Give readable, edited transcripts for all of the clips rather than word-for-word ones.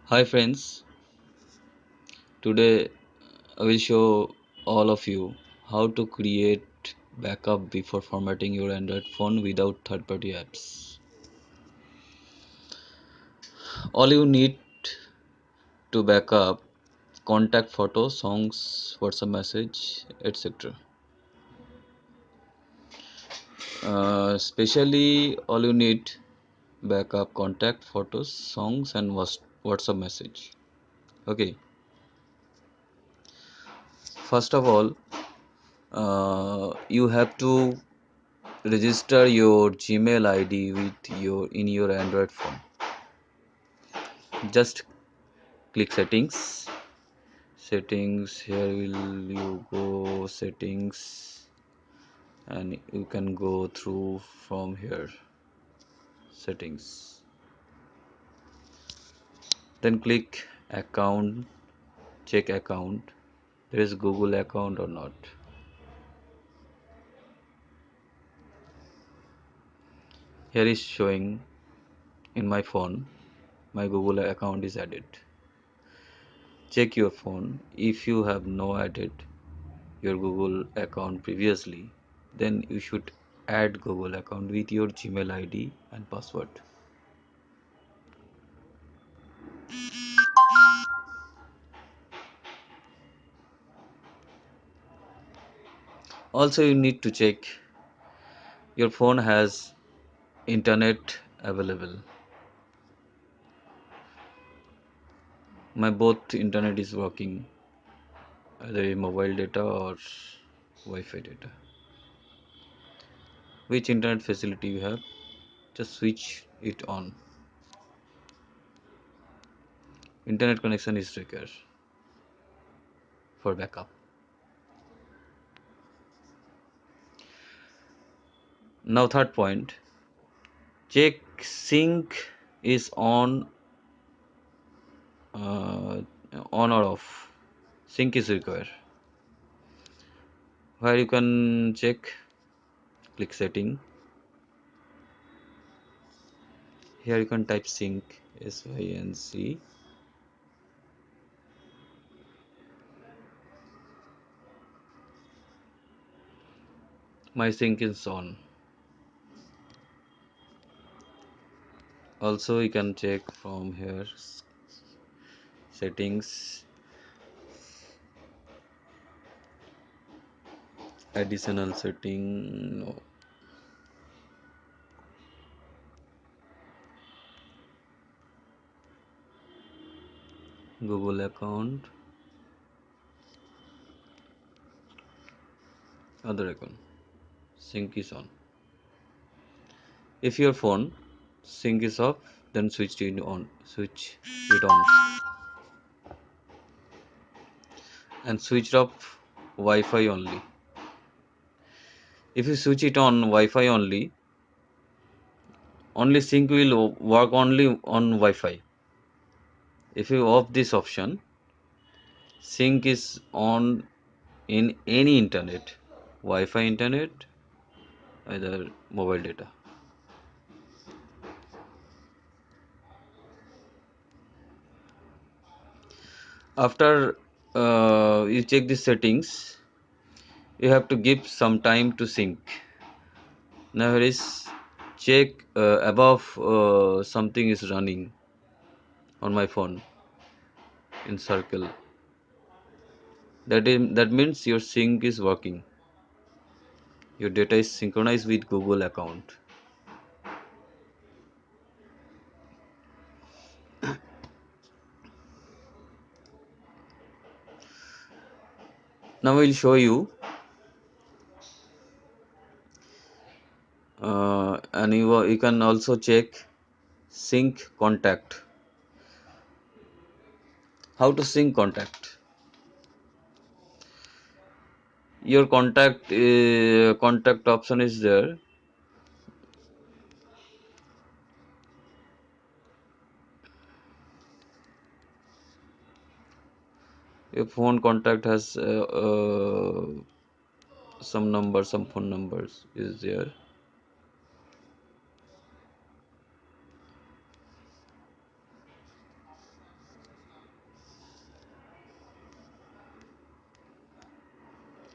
Hi friends, today I will show all of you how to create backup before formatting your Android phone without third-party apps. All you need to backup contact photos, songs, WhatsApp message, etc. Especially all you need backup contact photos, songs and WhatsApp message. Okay, first of all, you have to register your Gmail ID with your Android phone. Just click settings. Here will you go settings, and you can go through from here settings. Then click account, check account. There is Google account or not. Here is showing in my phone. My Google account is added. Check your phone. If you have no added your Google account previously, then you should add Google account with your Gmail ID and password. Also, you need to check your phone has internet available. My both internet is working, either in mobile data or Wi-Fi data. Which internet facility you have, just switch it on. Internet connection is required for backup. Now third point, check sync is uh, on or off. Sync is required. Where you can check, click setting. Here you can type sync, sync. My sync is on. Also you can check from here settings, additional setting, no. Google account, other account, sync is on. If your phone sync is off, then switch it on and switch off Wi-Fi only. If you switch it on Wi-Fi only sync will work only on Wi-Fi. If you off this option, sync is on in any internet, Wi-Fi internet, either mobile data. After you check the settings, you have to give some time to sync. Now here is check above something is running on my phone in circle. That means your sync is working. Your data is synchronized with Google account. Now I will show you, and you can also check sync contact. How to sync contact? Your contact option is there. Your phone contact has some number, some phone numbers is there.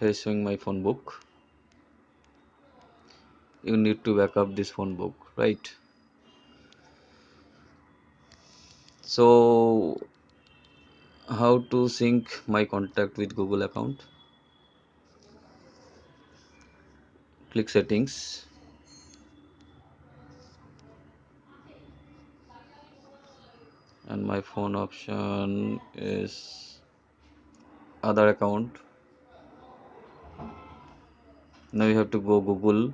Here is showing my phone book. You need to back up this phone book, right? So how to sync my contact with Google account? Click settings, and my phone option is other account. Now you have to go Google,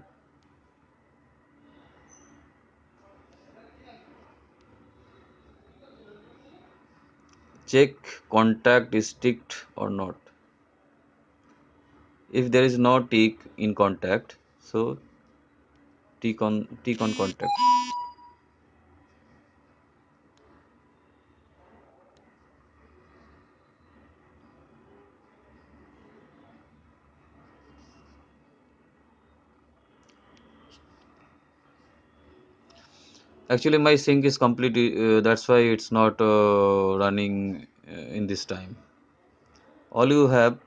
check contact is ticked or not. If there is no tick in contact, so tick on contact. Actually my sync is complete, that's why it's not running in this time. All you have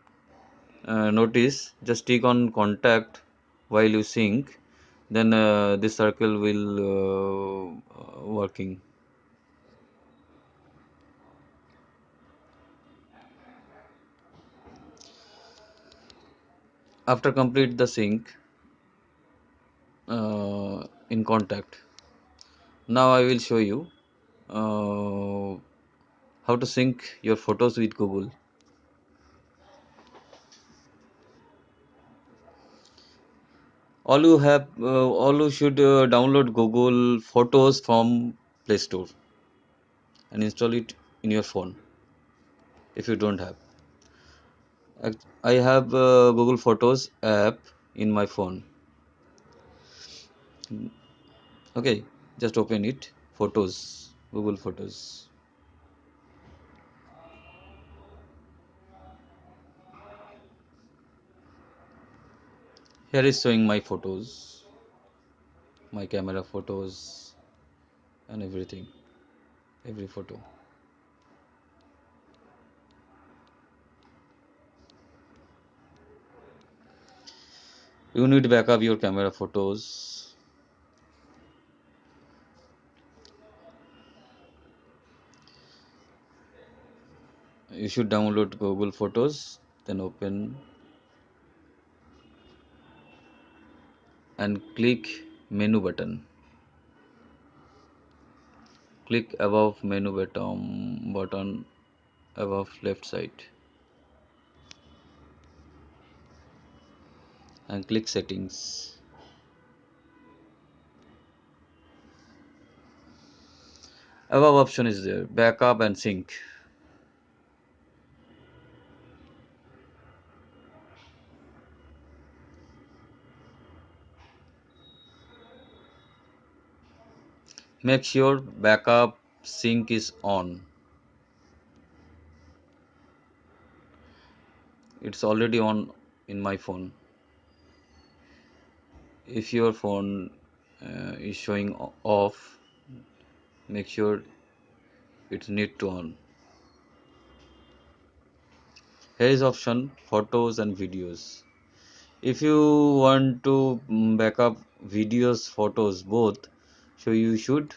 notice, just tick on contact while you sync, then this circle will working. After complete the sync in contact, now I will show you uh, how to sync your photos with Google. All you should download Google Photos from Play Store and install it in your phone if you don't have. I have Google Photos app in my phone. Okay, just open it. Photos, Google Photos. Here is showing my photos, my camera photos, and everything, every photo. You need to back up your camera photos. You should download Google Photos, then open and click menu button. Click above menu button above left side and click settings. Above option is there, backup and sync. Make sure backup sync is on. It's already on in my phone. If your phone is showing off, make sure it's need to on. Here is option photos and videos. If you want to back up videos, photos both, so you should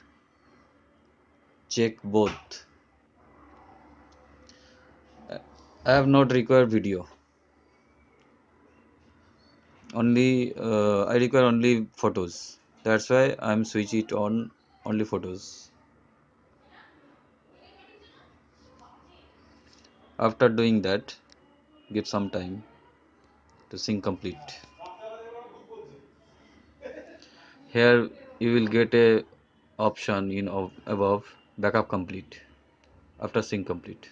check both. I have not required video. Only I require only photos. That's why I'm switch it on only photos. After doing that, give some time to sync complete. Here you will get a option in above backup complete. After sync complete,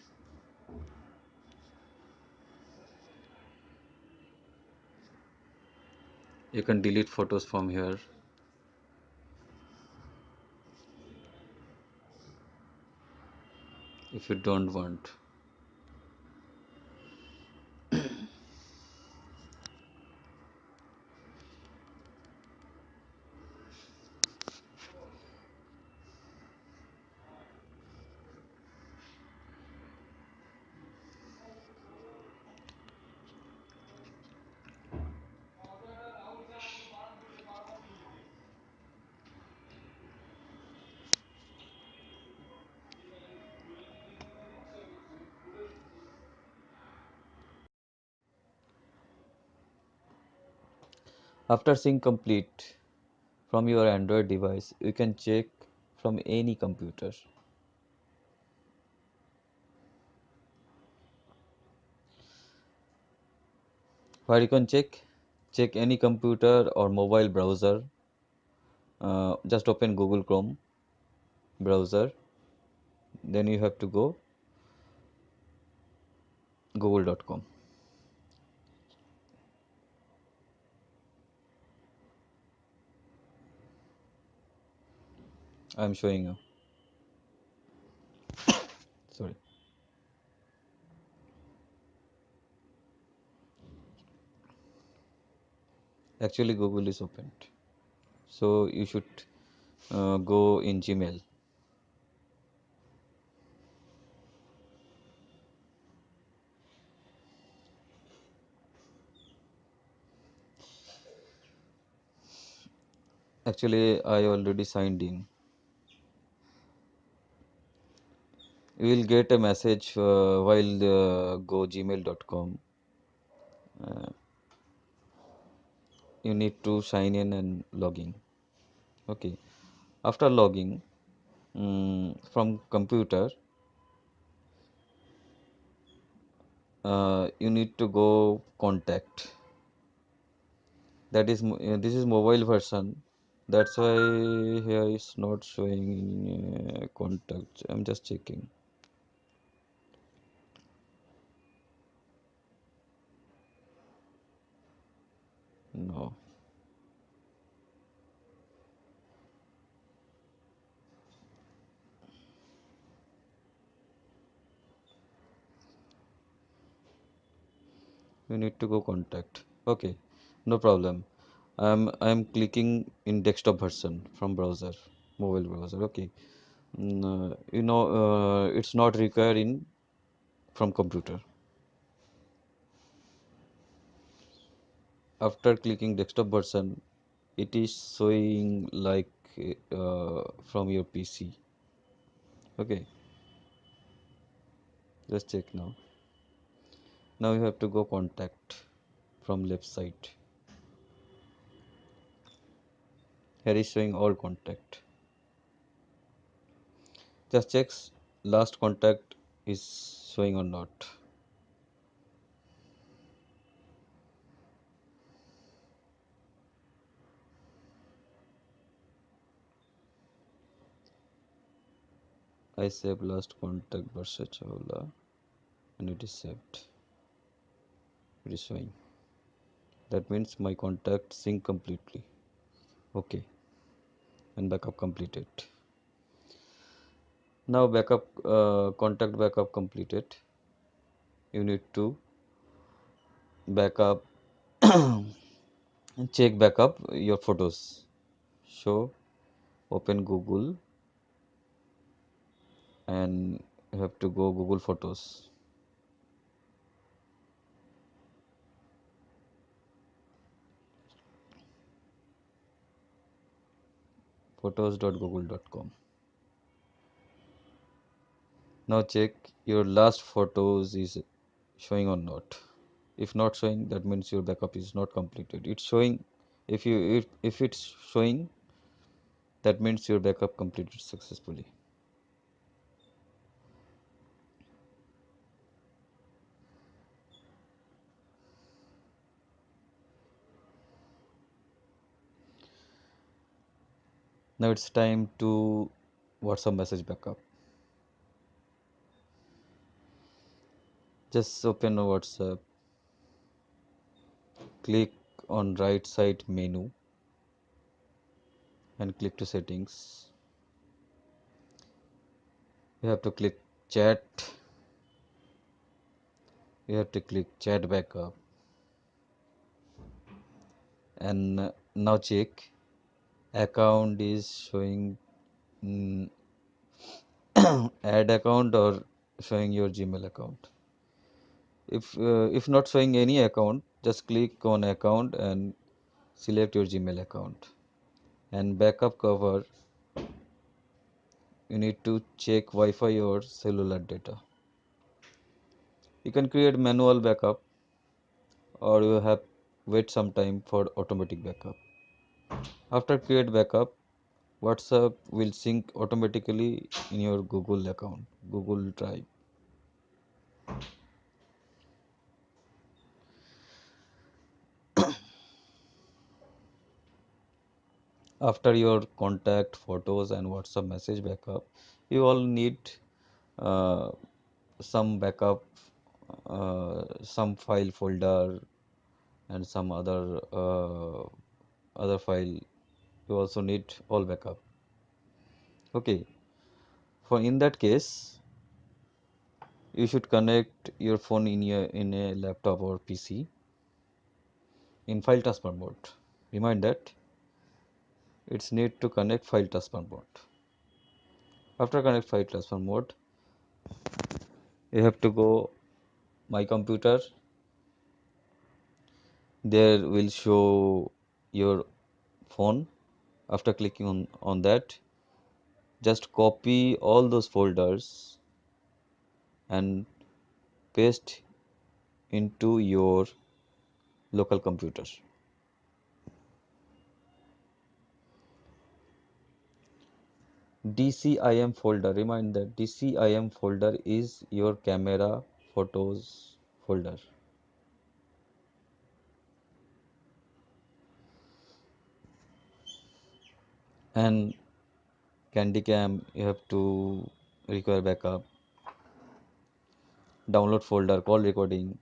you can delete photos from here if you don't want. After sync complete from your Android device, you can check from any computer. Where you can check any computer or mobile browser. Just open Google Chrome browser. Then you have to go google.com. I'm showing you. Sorry. Actually, Google is opened. So you should go in Gmail. Actually, I already signed in. You will get a message while go gmail.com. Uh, you need to sign in and log in. Okay. After logging from computer, you need to go contact. This is mobile version. That's why here is not showing in contact. I'm just checking. No. You need to go contact. Okay, no problem. I'm clicking in desktop version from browser, mobile browser. Okay, it's not required in from computer. After clicking desktop version, it is showing like from your PC. Okay, just check now. Now you have to go contact from left side. Here is showing all contact. Just checks last contact is showing or not. I save last contact Varsha Chawla and it is saved. It is showing. That means my contact sync completely. Okay, and backup completed. Now backup contact backup completed. You need to backup check backup your photos. So open Google and you have to go Google Photos. Photos.google.com. Now check your last photos is showing or not. If not showing, that means your backup is not completed. It's showing. If it's showing, that means your backup completed successfully. Now it's time to WhatsApp message backup. Just open a WhatsApp, click on right side menu and click to settings. You have to click chat. You have to click chat backup and now check account is showing add account or showing your Gmail account. If not showing any account, just click on account and select your Gmail account. And backup cover, you need to check Wi-Fi or cellular data. You can create manual backup or you have Wait some time for automatic backup. After create backup, WhatsApp will sync automatically in your Google account, Google Drive. After your contact, photos, and WhatsApp message backup, you all need uh, some backup, some file folder, and some other file. You also need all backup. Okay, for in that case, you should connect your phone in a laptop or PC in file transfer mode. Remind that it's need to connect file transfer mode. After connect file transfer mode, you have to go my computer. There will show your phone. After clicking on that, just copy all those folders and paste into your local computer. DCIM folder, remind that DCIM folder is your camera photos folder. And CandyCam, you have to require backup, download folder, call recording,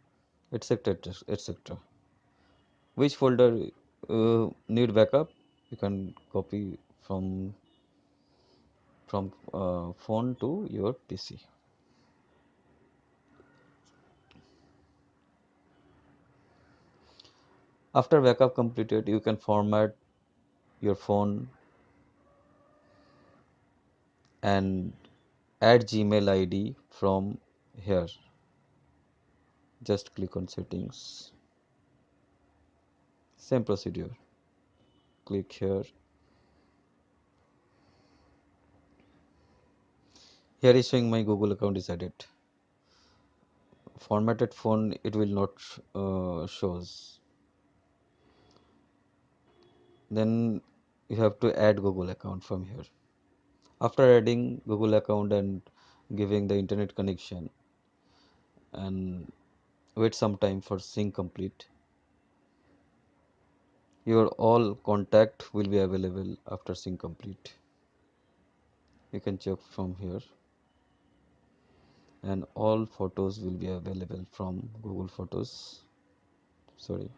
etc. etc. Which folder need backup? You can copy from phone to your PC. After backup completed, you can format your phone and add Gmail ID from here. Just click on settings. Same procedure. Click here. Here is showing my Google account is added. Formatted phone, it will not shows. Then you have to add Google account from here. After adding Google account and giving the internet connection and wait some time for sync complete, your all contact will be available after sync complete. You can check from here and all photos will be available from sorry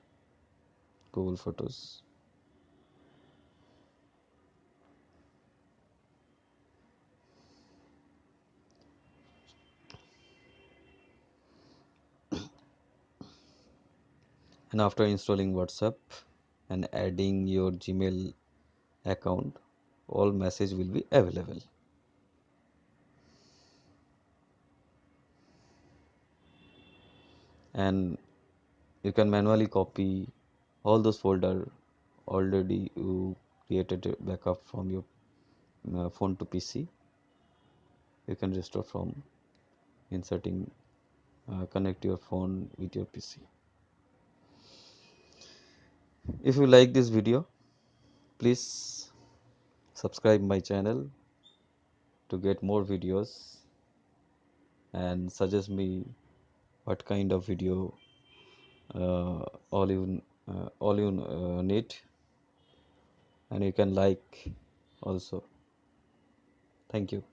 Google Photos. And after installing WhatsApp and adding your Gmail account, all message will be available. And you can manually copy all those folder already you created a backup from your phone to PC. You can restore from inserting connect your phone with your PC. If you like this video, please subscribe my channel to get more videos and suggest me what kind of video uh, all you need, and you can like also. Thank you.